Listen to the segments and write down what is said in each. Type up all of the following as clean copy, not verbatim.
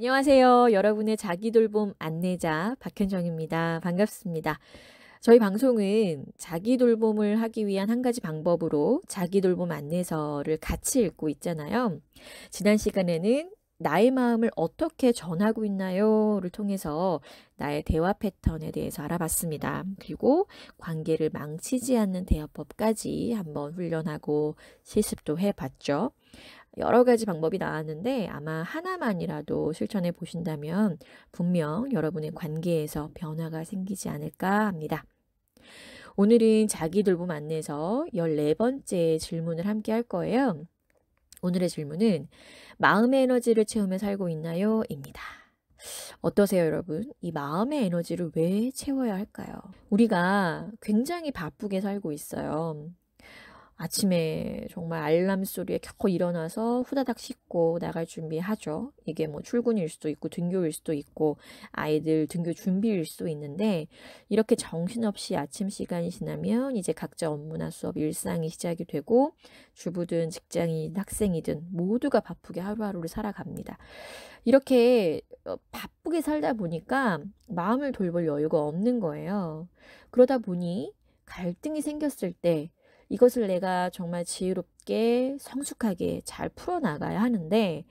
안녕하세요. 여러분의 자기돌봄 안내자 박현정입니다. 반갑습니다. 저희 방송은 자기돌봄을 하기 위한 한 가지 방법으로 자기돌봄 안내서를 같이 읽고 있잖아요. 지난 시간에는 나의 마음을 어떻게 전하고 있나요?를 통해서 나의 대화 패턴에 대해서 알아봤습니다. 그리고 관계를 망치지 않는 대화법까지 한번 훈련하고 실습도 해봤죠. 여러 가지 방법이 나왔는데 아마 하나만이라도 실천해 보신다면 분명 여러분의 관계에서 변화가 생기지 않을까 합니다. 오늘은 자기돌봄 안내서 14번째 질문을 함께 할 거예요. 오늘의 질문은 마음의 에너지를 채우며 살고 있나요? 입니다. 어떠세요, 여러분? 이 마음의 에너지를 왜 채워야 할까요? 우리가 굉장히 바쁘게 살고 있어요. 아침에 정말 알람 소리에 겨우 일어나서 후다닥 씻고 나갈 준비하죠. 이게 뭐 출근일 수도 있고 등교일 수도 있고 아이들 등교 준비일 수도 있는데 이렇게 정신없이 아침 시간이 지나면 이제 각자 업무나 수업 일상이 시작이 되고 주부든 직장인 학생이든 모두가 바쁘게 하루하루를 살아갑니다. 이렇게 바쁘게 살다 보니까 마음을 돌볼 여유가 없는 거예요. 그러다 보니 갈등이 생겼을 때 이것을 내가 정말 지혜롭게 성숙하게 잘 풀어나가야 하는데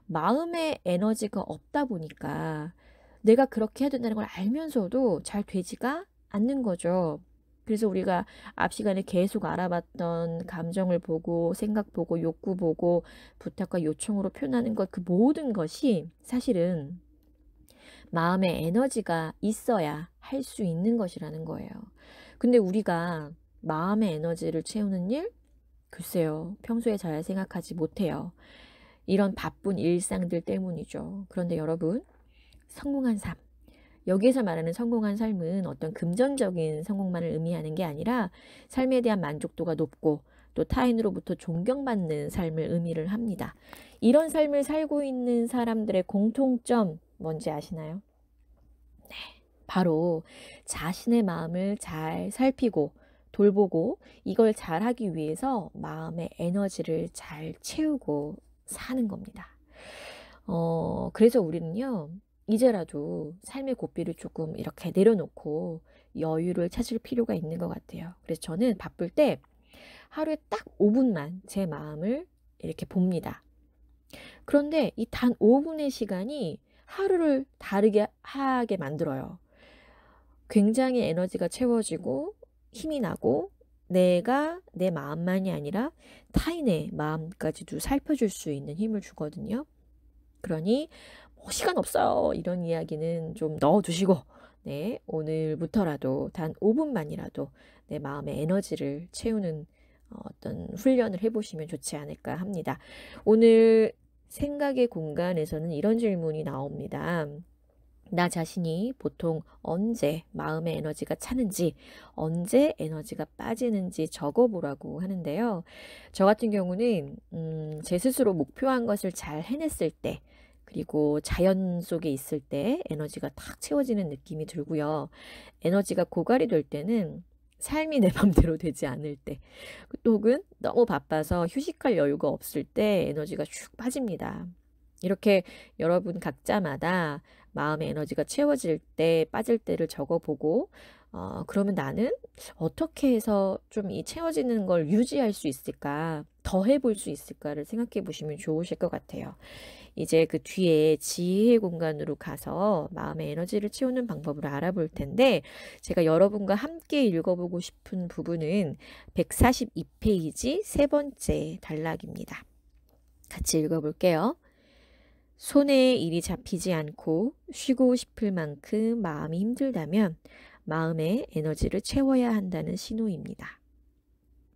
마음의 에너지가 없다 보니까 내가 그렇게 해야 된다는 걸 알면서도 잘 되지가 않는 거죠. 그래서 우리가 앞 시간에 계속 알아봤던 감정을 보고 생각 보고 욕구 보고 부탁과 요청으로 표현하는 것 그 모든 것이 사실은 마음의 에너지가 있어야 할 수 있는 것이라는 거예요. 근데 우리가 마음의 에너지를 채우는 일? 글쎄요. 평소에 잘 생각하지 못해요. 이런 바쁜 일상들 때문이죠. 그런데 여러분, 성공한 삶. 여기에서 말하는 성공한 삶은 어떤 금전적인 성공만을 의미하는 게 아니라 삶에 대한 만족도가 높고 또 타인으로부터 존경받는 삶을 의미를 합니다. 이런 삶을 살고 있는 사람들의 공통점 뭔지 아시나요? 네, 바로 자신의 마음을 잘 살피고 돌보고 이걸 잘하기 위해서 마음의 에너지를 잘 채우고 사는 겁니다. 그래서 우리는요, 이제라도 삶의 고삐를 조금 이렇게 내려놓고 여유를 찾을 필요가 있는 것 같아요. 그래서 저는 바쁠 때 하루에 딱 5분만 제 마음을 이렇게 봅니다. 그런데 이 단 5분의 시간이 하루를 다르게 하게 만들어요. 굉장히 에너지가 채워지고 힘이 나고 내가 내 마음만이 아니라 타인의 마음까지도 살펴줄 수 있는 힘을 주거든요. 그러니 뭐 시간 없어요 이런 이야기는 좀 넣어두시고 네, 오늘부터라도 단 5분만이라도 내 마음의 에너지를 채우는 어떤 훈련을 해보시면 좋지 않을까 합니다. 오늘 생각의 공간에서는 이런 질문이 나옵니다. 나 자신이 보통 언제 마음의 에너지가 차는지, 언제 에너지가 빠지는지 적어보라고 하는데요. 저 같은 경우는 제 스스로 목표한 것을 잘 해냈을 때, 그리고 자연 속에 있을 때 에너지가 탁 채워지는 느낌이 들고요. 에너지가 고갈이 될 때는 삶이 내 맘대로 되지 않을 때, 혹은 너무 바빠서 휴식할 여유가 없을 때 에너지가 쭉 빠집니다. 이렇게 여러분 각자마다 마음의 에너지가 채워질 때 빠질 때를 적어보고 그러면 나는 어떻게 해서 좀 이 채워지는 걸 유지할 수 있을까, 더 해볼 수 있을까를 생각해 보시면 좋으실 것 같아요. 이제 그 뒤에 지혜의 공간으로 가서 마음의 에너지를 채우는 방법을 알아볼 텐데 제가 여러분과 함께 읽어보고 싶은 부분은 142페이지 세 번째 단락입니다. 같이 읽어볼게요. 손에 일이 잡히지 않고 쉬고 싶을 만큼 마음이 힘들다면 마음의 에너지를 채워야 한다는 신호입니다.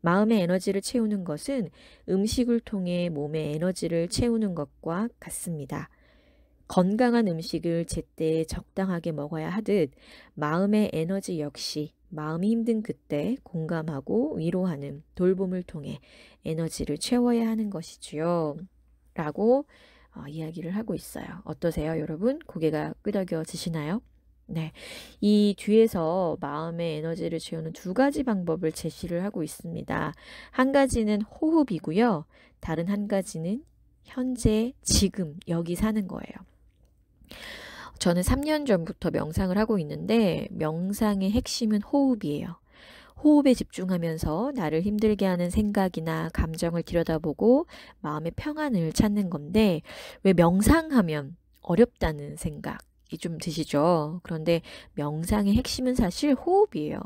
마음의 에너지를 채우는 것은 음식을 통해 몸의 에너지를 채우는 것과 같습니다. 건강한 음식을 제때 적당하게 먹어야 하듯 마음의 에너지 역시 마음이 힘든 그때 공감하고 위로하는 돌봄을 통해 에너지를 채워야 하는 것이지요. 라고 이야기를 하고 있어요. 어떠세요, 여러분? 고개가 끄덕여지시나요? 네, 이 뒤에서 마음의 에너지를 채우는 두 가지 방법을 제시를 하고 있습니다. 한 가지는 호흡이고요. 다른 한 가지는 현재, 지금, 여기 사는 거예요. 저는 3년 전부터 명상을 하고 있는데 명상의 핵심은 호흡이에요. 호흡에 집중하면서 나를 힘들게 하는 생각이나 감정을 들여다보고 마음의 평안을 찾는 건데 왜 명상하면 어렵다는 생각이 좀 드시죠? 그런데 명상의 핵심은 사실 호흡이에요.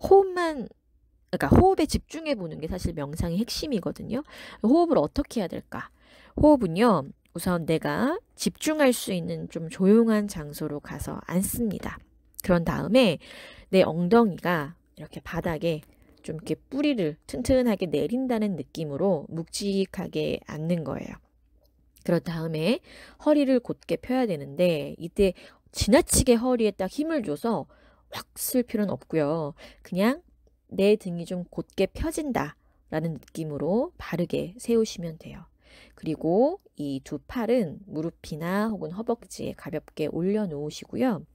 호흡만 그러니까 호흡에 집중해 보는 게 사실 명상의 핵심이거든요. 호흡을 어떻게 해야 될까? 호흡은요, 우선 내가 집중할 수 있는 좀 조용한 장소로 가서 앉습니다. 그런 다음에 내 엉덩이가 이렇게 바닥에 좀 이렇게 뿌리를 튼튼하게 내린다는 느낌으로 묵직하게 앉는 거예요. 그런 다음에 허리를 곧게 펴야 되는데 이때 지나치게 허리에 딱 힘을 줘서 확 쓸 필요는 없고요. 그냥 내 등이 좀 곧게 펴진다 라는 느낌으로 바르게 세우시면 돼요. 그리고 이 두 팔은 무릎이나 혹은 허벅지에 가볍게 올려놓으시고요.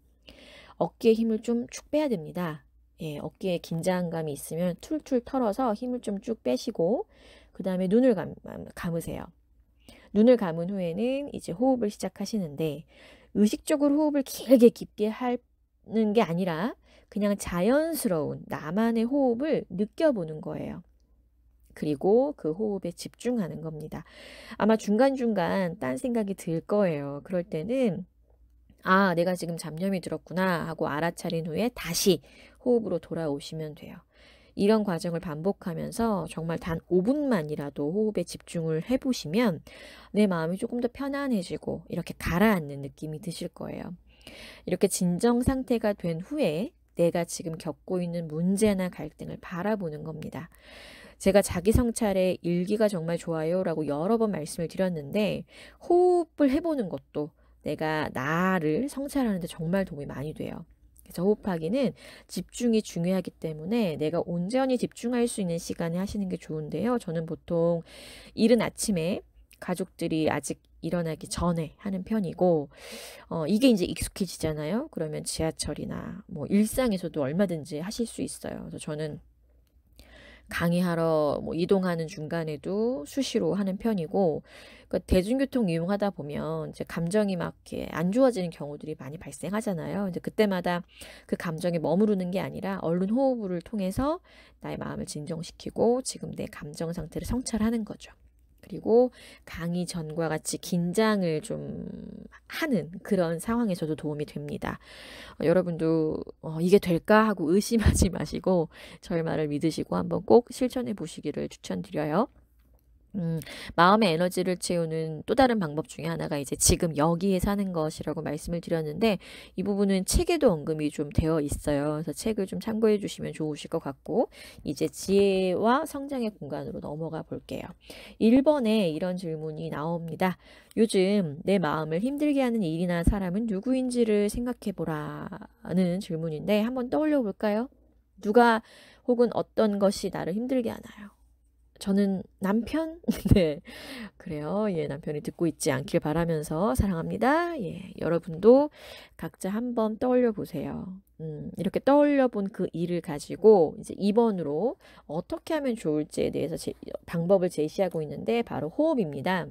어깨에 힘을 좀 쭉 빼야 됩니다. 예, 어깨에 긴장감이 있으면 툴툴 털어서 힘을 좀 쭉 빼시고 그 다음에 눈을 감으세요. 눈을 감은 후에는 이제 호흡을 시작하시는데 의식적으로 호흡을 길게 깊게 하는 게 아니라 그냥 자연스러운 나만의 호흡을 느껴보는 거예요. 그리고 그 호흡에 집중하는 겁니다. 아마 중간중간 딴 생각이 들 거예요. 그럴 때는 아, 내가 지금 잡념이 들었구나 하고 알아차린 후에 다시 호흡으로 돌아오시면 돼요. 이런 과정을 반복하면서 정말 단 5분만이라도 호흡에 집중을 해보시면 내 마음이 조금 더 편안해지고 이렇게 가라앉는 느낌이 드실 거예요. 이렇게 진정 상태가 된 후에 내가 지금 겪고 있는 문제나 갈등을 바라보는 겁니다. 제가 자기 성찰의 일기가 정말 좋아요 라고 여러 번 말씀을 드렸는데 호흡을 해보는 것도 내가 나를 성찰하는 데 정말 도움이 많이 돼요. 그래서 호흡하기는 집중이 중요하기 때문에 내가 온전히 집중할 수 있는 시간에 하시는 게 좋은데요. 저는 보통 이른 아침에 가족들이 아직 일어나기 전에 하는 편이고 이게 이제 익숙해지잖아요. 그러면 지하철이나 뭐 일상에서도 얼마든지 하실 수 있어요. 그래서 저는 강의하러 뭐 이동하는 중간에도 수시로 하는 편이고, 그러니까 대중교통 이용하다 보면 이제 감정이 막 이렇게 안 좋아지는 경우들이 많이 발생하잖아요. 이제 그때마다 그 감정에 머무르는 게 아니라 얼른 호흡을 통해서 나의 마음을 진정시키고 지금 내 감정 상태를 성찰하는 거죠. 그리고 강의 전과 같이 긴장을 좀 하는 그런 상황에서도 도움이 됩니다. 여러분도 이게 될까 하고 의심하지 마시고 저의 말을 믿으시고 한번 꼭 실천해 보시기를 추천드려요. 마음의 에너지를 채우는 또 다른 방법 중에 하나가 이제 지금 여기에 사는 것이라고 말씀을 드렸는데 이 부분은 책에도 언급이 좀 되어 있어요. 그래서 책을 좀 참고해 주시면 좋으실 것 같고 이제 지혜와 성장의 공간으로 넘어가 볼게요. 1번에 이런 질문이 나옵니다. 요즘 내 마음을 힘들게 하는 일이나 사람은 누구인지를 생각해 보라는 질문인데 한번 떠올려 볼까요? 누가 혹은 어떤 것이 나를 힘들게 하나요? 저는 남편? 네. 그래요. 예, 남편이 듣고 있지 않길 바라면서 사랑합니다. 예, 여러분도 각자 한번 떠올려 보세요. 이렇게 떠올려 본 그 일을 가지고 이제 2번으로 어떻게 하면 좋을지에 대해서 방법을 제시하고 있는데 바로 호흡입니다.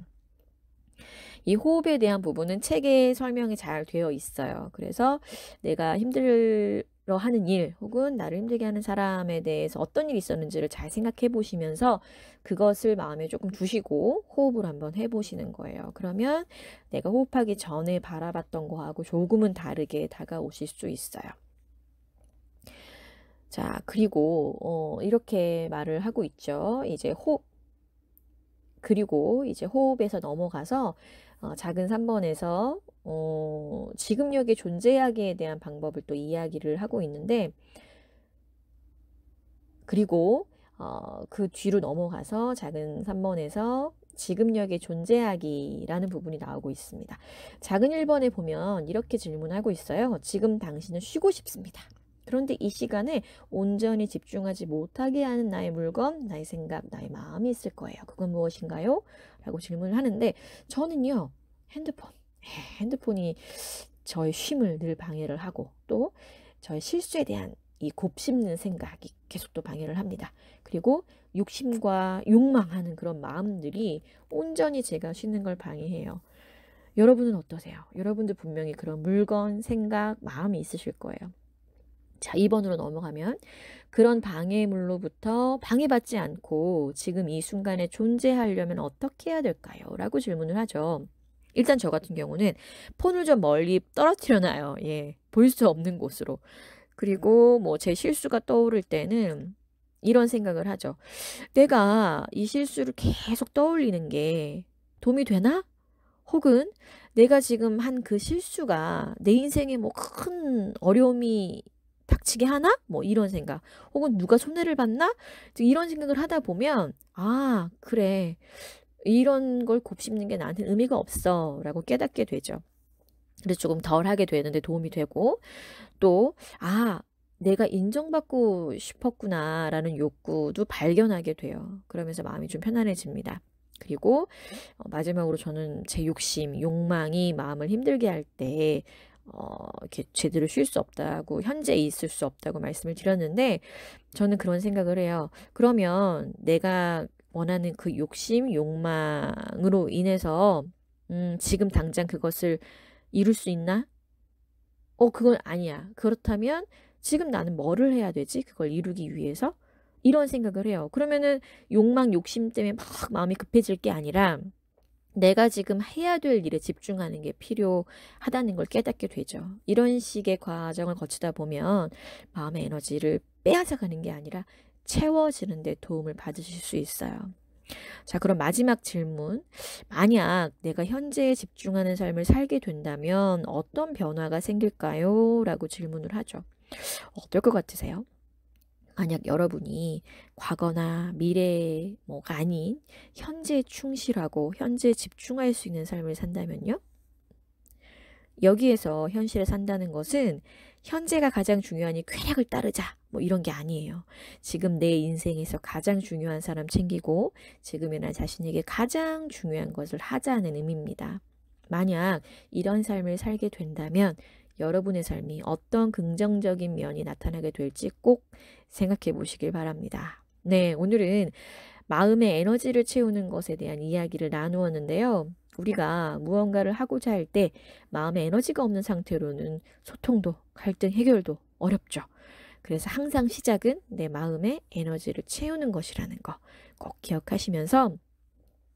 이 호흡에 대한 부분은 책에 설명이 잘 되어 있어요. 그래서 내가 힘들어하는 일 혹은 나를 힘들게 하는 사람에 대해서 어떤 일이 있었는지를 잘 생각해 보시면서 그것을 마음에 조금 두시고 호흡을 한번 해보시는 거예요. 그러면 내가 호흡하기 전에 바라봤던 거하고 조금은 다르게 다가오실 수 있어요. 자, 그리고 이렇게 말을 하고 있죠. 그리고 이제 호흡에서 넘어가서 작은 3번에서 지금역의 존재하기에 대한 방법을 또 이야기를 하고 있는데 그리고 그 뒤로 넘어가서 작은 3번에서 지금역의 존재하기라는 부분이 나오고 있습니다. 작은 1번에 보면 이렇게 질문하고 있어요. 지금 당신은 쉬고 싶습니다. 그런데 이 시간에 온전히 집중하지 못하게 하는 나의 물건, 나의 생각, 나의 마음이 있을 거예요. 그건 무엇인가요? 라고 질문을 하는데 저는요. 핸드폰이 저의 쉼을 늘 방해를 하고 또 저의 실수에 대한 이 곱씹는 생각이 계속 또 방해를 합니다. 그리고 욕심과 욕망하는 그런 마음들이 온전히 제가 쉬는 걸 방해해요. 여러분은 어떠세요? 여러분들 분명히 그런 물건, 생각, 마음이 있으실 거예요. 자, 2번으로 넘어가면 그런 방해물로부터 방해받지 않고 지금 이 순간에 존재하려면 어떻게 해야 될까요? 라고 질문을 하죠. 일단 저 같은 경우는 폰을 좀 멀리 떨어뜨려 놔요. 예. 볼 수 없는 곳으로. 그리고 뭐 제 실수가 떠오를 때는 이런 생각을 하죠. 내가 이 실수를 계속 떠올리는 게 도움이 되나? 혹은 내가 지금 한 그 실수가 내 인생에 뭐 큰 어려움이 닥치게 하나? 뭐 이런 생각. 혹은 누가 손해를 봤나? 이런 생각을 하다 보면, 아, 그래. 이런 걸 곱씹는 게 나한테 의미가 없어. 라고 깨닫게 되죠. 그래서 조금 덜 하게 되는데 도움이 되고, 또, 아, 내가 인정받고 싶었구나. 라는 욕구도 발견하게 돼요. 그러면서 마음이 좀 편안해집니다. 그리고 마지막으로 저는 제 욕심, 욕망이 마음을 힘들게 할 때, 이렇게 제대로 쉴 수 없다고, 현재 있을 수 없다고 말씀을 드렸는데, 저는 그런 생각을 해요. 그러면 내가 원하는 그 욕심, 욕망으로 인해서, 지금 당장 그것을 이룰 수 있나? 그건 아니야. 그렇다면 지금 나는 뭐를 해야 되지? 그걸 이루기 위해서? 이런 생각을 해요. 그러면은 욕망, 욕심 때문에 막 마음이 급해질 게 아니라 내가 지금 해야 될 일에 집중하는 게 필요하다는 걸 깨닫게 되죠. 이런 식의 과정을 거치다 보면 마음의 에너지를 빼앗아가는 게 아니라 채워지는 데 도움을 받으실 수 있어요. 자, 그럼 마지막 질문. 만약 내가 현재에 집중하는 삶을 살게 된다면 어떤 변화가 생길까요? 라고 질문을 하죠. 어떨 것 같으세요? 만약 여러분이 과거나 미래에 뭐가 아닌 현재에 충실하고 현재에 집중할 수 있는 삶을 산다면요? 여기에서 현실에 산다는 것은 현재가 가장 중요하니 쾌락을 따르자 뭐 이런 게 아니에요. 지금 내 인생에서 가장 중요한 사람 챙기고 지금의 나 자신에게 가장 중요한 것을 하자는 의미입니다. 만약 이런 삶을 살게 된다면 여러분의 삶이 어떤 긍정적인 면이 나타나게 될지 꼭 생각해 보시길 바랍니다. 네, 오늘은 마음의 에너지를 채우는 것에 대한 이야기를 나누었는데요. 우리가 무언가를 하고자 할 때 마음의 에너지가 없는 상태로는 소통도, 갈등 해결도 어렵죠. 그래서 항상 시작은 내 마음의 에너지를 채우는 것이라는 거 꼭 기억하시면서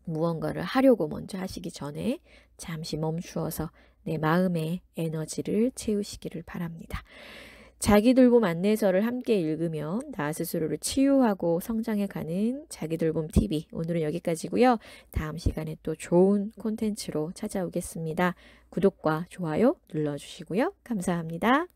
무언가를 하려고 먼저 하시기 전에 잠시 멈추어서 내 마음의 에너지를 채우시기를 바랍니다. 자기돌봄 안내서를 함께 읽으면 나 스스로를 치유하고 성장해가는 자기돌봄 TV. 오늘은 여기까지고요. 다음 시간에 또 좋은 콘텐츠로 찾아오겠습니다. 구독과 좋아요 눌러주시고요. 감사합니다.